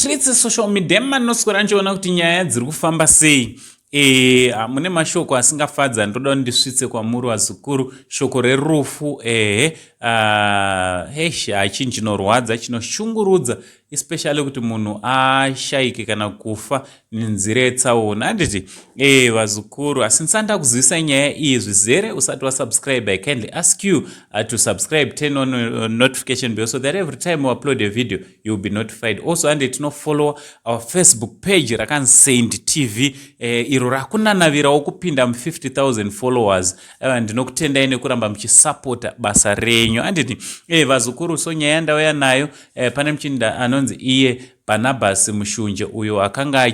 streets social media manoswera nchiona kuti nyaya dziri kufamba sei. Mune mashoko asingafadza ndoda ndisvitse kwamuri wazukuru shoko rerufu chinhu chinorwadza chinoshungurudza especially kuti munhu ashaike kana kufa nenzira yetsaona. Handiti vazukuru asi ndisanda kuzivisa nyaya iyi zvizere usati wasubscribe. I kindly ask you to subscribe, turn on notification bell so that every time we upload a video you will be notified. Also handiti no follow our Facebook page rakanzi Saint TV iro rakunanavirawo kupinda 50,000 followers. Ndinokutendai nekuramba mchisupporta basa renyu. Handiti vazukuru so nyaya ndauya nayo pane muchinda anonzi iye Banabas Mushunje uyo akanga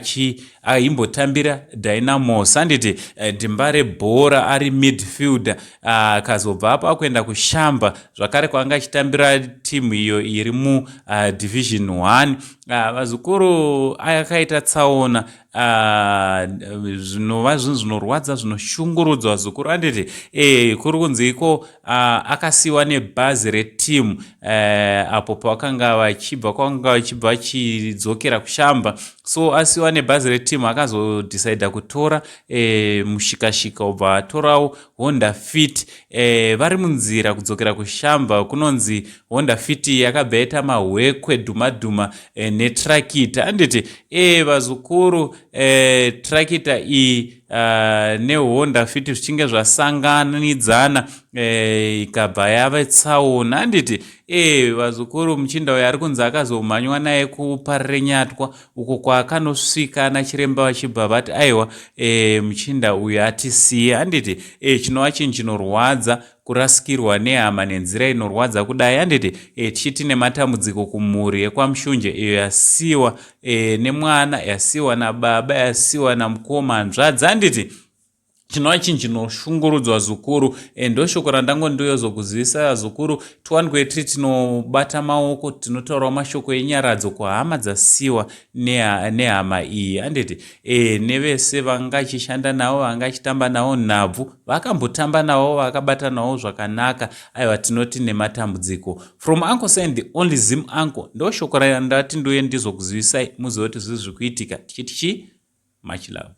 aimbotambira Dynamos. Handiti dhimba rebhora ari midfielder akazobva apo akuenda kushamba zvakare kwaanga achitambira timu iyo iri mu division 1. Vazukuru Aita Tsaona zvinova zvinhu zvinorwadza zvinoshungurudza vazukuru. Handiti kuri kunzi iko akasiyiwa nebhazi retimu apo pavakanga vachibva vachidzokera kushamba. So asiyiwa nebhazi retimu akazodecida kutora mushikashika ubva atorawo Honda Fit vari munzira kudzokera kushamba. Kunonzi Honda Fit yakabva yaita mahwekwe dhumadhuma netrakita. Handiti vazukuru trakita iyi neHonda Fit zvichinge zvasanganidzana ikabva yava tsaona. Handiti vazukuru muchinda uyo ari kunzi akazomhanywa naye kuparire nyatwa uko kwaakanosvika ana chiremba vachibva vati aiwa muchinda uyo atisiye. Handiti chinova chinhu chinorwadza kurasikirwa nehama nenzira inorwadza kudai. Handiti tichiti nematambudziko kumhuri yekwaMushunje iyo yasiyiwa nemwana, yasiyiwa nababa, yasiyiwa namukoma, hanzvadzi. Handiti chinova chinhu chinoshungurudzwa zukuru. Ndoshoko randangondoyozokuzivisa zukuru. Tiwanikwe tiri tinobata maoko tinotaurawo mashoko enyaradzo kuhama dzasiyiwa nehama iyi. Handiti nevese vanga chishanda navo vanga chitamba navo nhabvu vakambotamba navo vakabata navo zvakanaka. Aiwa tinoti nematambudziko. From Uncle Saint the only Zim Uncle ndoshoko randati ndoye ndizokuzivisai muzive kuti zviri kuitika tichiti much love.